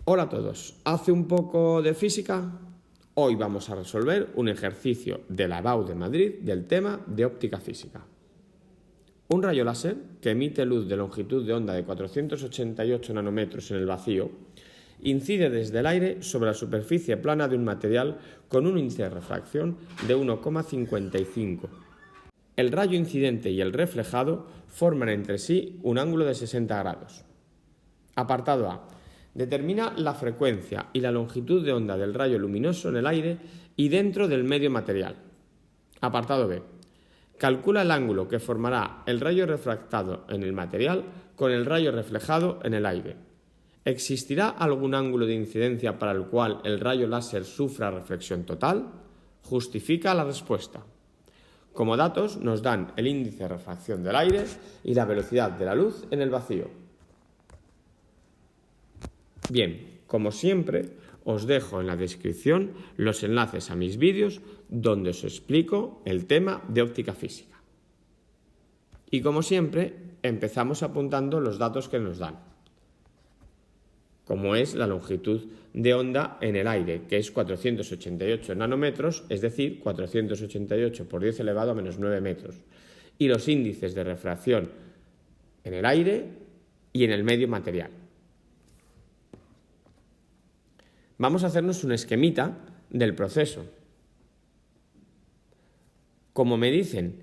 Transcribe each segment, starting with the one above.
Hola a todos, ¿hace un poco de física? Hoy vamos a resolver un ejercicio de la EBAU de Madrid del tema de óptica física. Un rayo láser que emite luz de longitud de onda de 488 nanómetros en el vacío incide desde el aire sobre la superficie plana de un material con un índice de refracción de 1,55. El rayo incidente y el reflejado forman entre sí un ángulo de 60 grados. Apartado A. Determina la frecuencia y la longitud de onda del rayo luminoso en el aire y dentro del medio material. Apartado B. Calcula el ángulo que formará el rayo refractado en el material con el rayo reflejado en el aire. ¿Existirá algún ángulo de incidencia para el cual el rayo láser sufra reflexión total? Justifica la respuesta. Como datos nos dan el índice de refracción del aire y la velocidad de la luz en el vacío. Bien, como siempre, os dejo en la descripción los enlaces a mis vídeos donde os explico el tema de óptica física. Y como siempre, empezamos apuntando los datos que nos dan, como es la longitud de onda en el aire, que es 488 nanómetros, es decir, 488 por 10 elevado a menos 9 metros, y los índices de refracción en el aire y en el medio material. Vamos a hacernos un esquemita del proceso. Como me dicen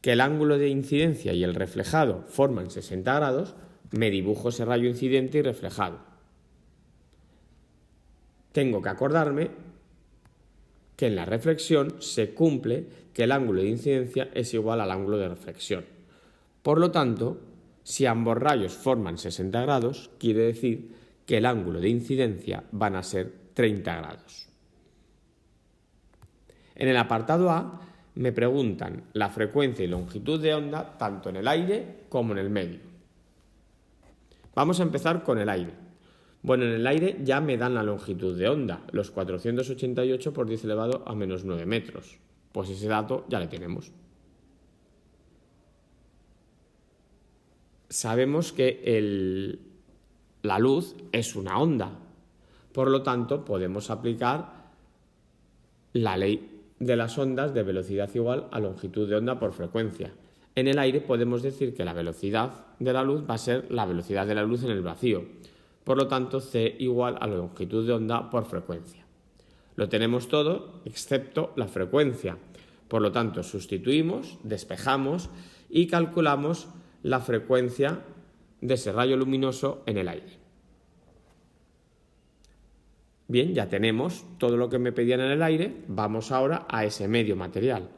que el ángulo de incidencia y el reflejado forman 60 grados, me dibujo ese rayo incidente y reflejado. Tengo que acordarme que en la reflexión se cumple que el ángulo de incidencia es igual al ángulo de reflexión. Por lo tanto, si ambos rayos forman 60 grados, quiere decir que el ángulo de incidencia van a ser 30 grados. En el apartado A me preguntan la frecuencia y longitud de onda tanto en el aire como en el medio. Vamos a empezar con el aire. Bueno, en el aire ya me dan la longitud de onda, los 488 por 10 elevado a menos 9 metros. Pues ese dato ya lo tenemos. Sabemos que la luz es una onda, por lo tanto podemos aplicar la ley de las ondas de velocidad igual a longitud de onda por frecuencia. En el aire podemos decir que la velocidad de la luz va a ser la velocidad de la luz en el vacío, por lo tanto C igual a la longitud de onda por frecuencia. Lo tenemos todo excepto la frecuencia, por lo tanto sustituimos, despejamos y calculamos la frecuencia de ese rayo luminoso en el aire. Bien, ya tenemos todo lo que me pedían en el aire, vamos ahora a ese medio material.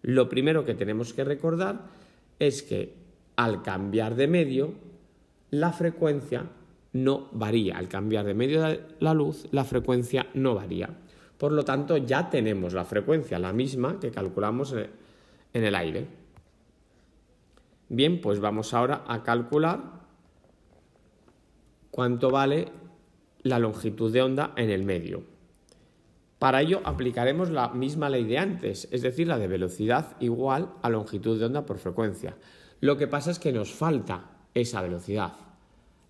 Lo primero que tenemos que recordar es que al cambiar de medio, la frecuencia no varía. Al cambiar de medio de la luz, la frecuencia no varía. Por lo tanto, ya tenemos la frecuencia, la misma que calculamos en el aire. Bien, pues vamos ahora a calcular cuánto vale la longitud de onda en el medio. Para ello aplicaremos la misma ley de antes, es decir, la de velocidad igual a longitud de onda por frecuencia. Lo que pasa es que nos falta esa velocidad.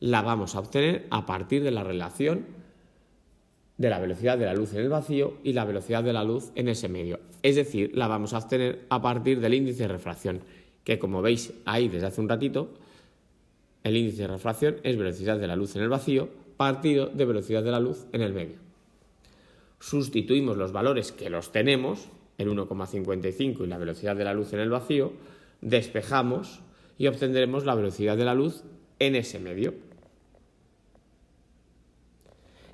La vamos a obtener a partir de la relación de la velocidad de la luz en el vacío y la velocidad de la luz en ese medio. Es decir, la vamos a obtener a partir del índice de refracción, que como veis ahí desde hace un ratito, el índice de refracción es velocidad de la luz en el vacío partido de velocidad de la luz en el medio. Sustituimos los valores que los tenemos, el 1,55 y la velocidad de la luz en el vacío, despejamos y obtendremos la velocidad de la luz en ese medio.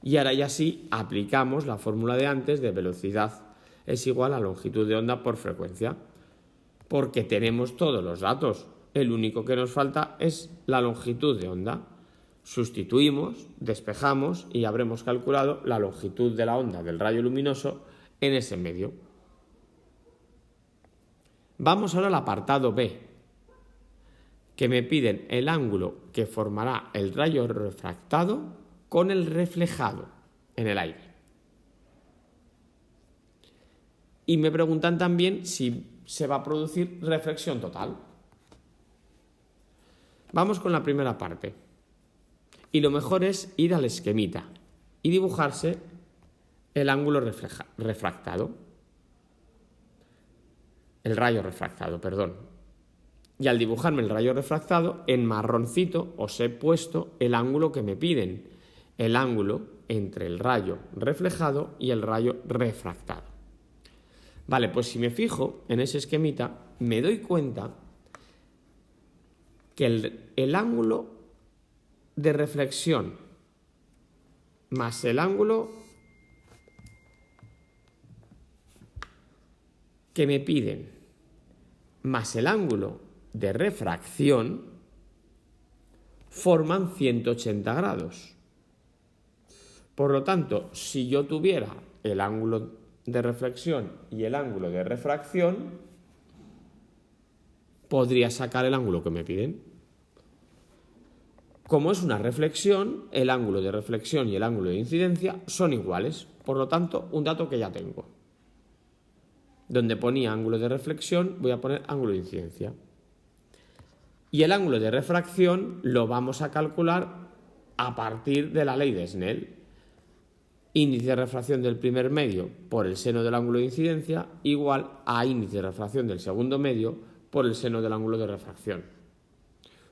Y ahora ya sí aplicamos la fórmula de antes de velocidad es igual a longitud de onda por frecuencia, porque tenemos todos los datos. El único que nos falta es la longitud de onda. Sustituimos, despejamos y habremos calculado la longitud de la onda del rayo luminoso en ese medio. Vamos ahora al apartado B, que me piden el ángulo que formará el rayo refractado con el reflejado en el aire. Y me preguntan también si se va a producir reflexión total. Vamos con la primera parte. Y lo mejor es ir al esquemita y dibujarse el ángulo refractado. El rayo refractado, perdón. Y al dibujarme el rayo refractado, en marroncito os he puesto el ángulo que me piden. El ángulo entre el rayo reflejado y el rayo refractado. Vale, pues si me fijo en ese esquemita, me doy cuenta que el ángulo de reflexión más el ángulo que me piden más el ángulo de refracción forman 180 grados. Por lo tanto, si yo tuviera el ángulo de reflexión y el ángulo de refracción, podría sacar el ángulo que me piden. Como es una reflexión, el ángulo de reflexión y el ángulo de incidencia son iguales. Por lo tanto, un dato que ya tengo. Donde ponía ángulo de reflexión, voy a poner ángulo de incidencia. Y el ángulo de refracción lo vamos a calcular a partir de la ley de Snell. Índice de refracción del primer medio por el seno del ángulo de incidencia igual a índice de refracción del segundo medio por el seno del ángulo de refracción.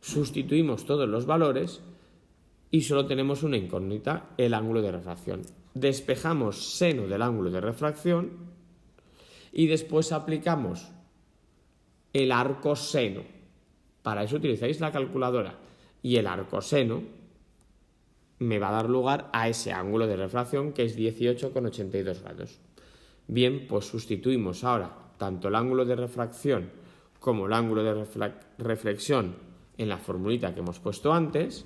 Sustituimos todos los valores y solo tenemos una incógnita, el ángulo de refracción. Despejamos seno del ángulo de refracción y después aplicamos el arcoseno. Para eso utilizáis la calculadora y el arcoseno me va a dar lugar a ese ángulo de refracción que es 18,82 grados. Bien, pues sustituimos ahora tanto el ángulo de refracción como el ángulo de reflexión en la formulita que hemos puesto antes,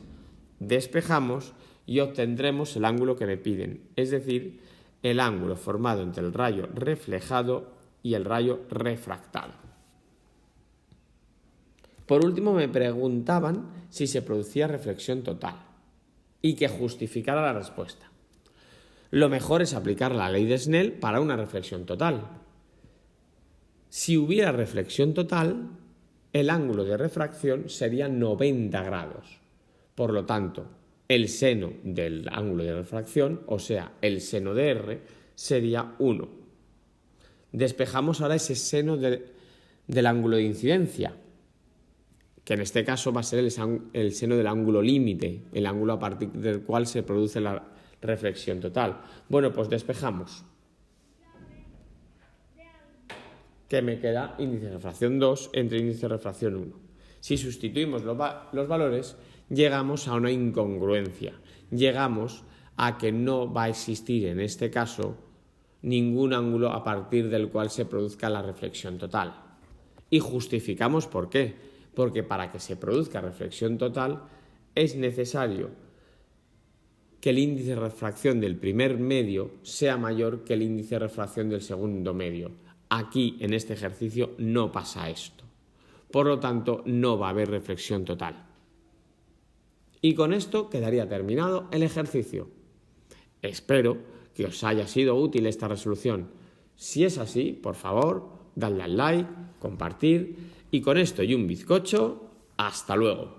despejamos y obtendremos el ángulo que me piden, es decir, el ángulo formado entre el rayo reflejado y el rayo refractado. Por último, me preguntaban si se producía reflexión total y que justificara la respuesta. Lo mejor es aplicar la ley de Snell para una reflexión total. Si hubiera reflexión total, el ángulo de refracción sería 90 grados. Por lo tanto, el seno del ángulo de refracción, o sea, el seno de R, sería 1. Despejamos ahora ese seno del ángulo de incidencia, que en este caso va a ser el seno del ángulo límite, el ángulo a partir del cual se produce la reflexión total. Bueno, pues despejamos. Que me queda índice de refracción 2 entre índice de refracción 1. Si sustituimos los valores, llegamos a una incongruencia. Llegamos a que no va a existir en este caso ningún ángulo a partir del cual se produzca la reflexión total. Y justificamos por qué. Porque para que se produzca reflexión total es necesario que el índice de refracción del primer medio sea mayor que el índice de refracción del segundo medio. Aquí, en este ejercicio, no pasa esto. Por lo tanto, no va a haber reflexión total. Y con esto quedaría terminado el ejercicio. Espero que os haya sido útil esta resolución. Si es así, por favor, dadle al like, compartir y con esto y un bizcocho, ¡hasta luego!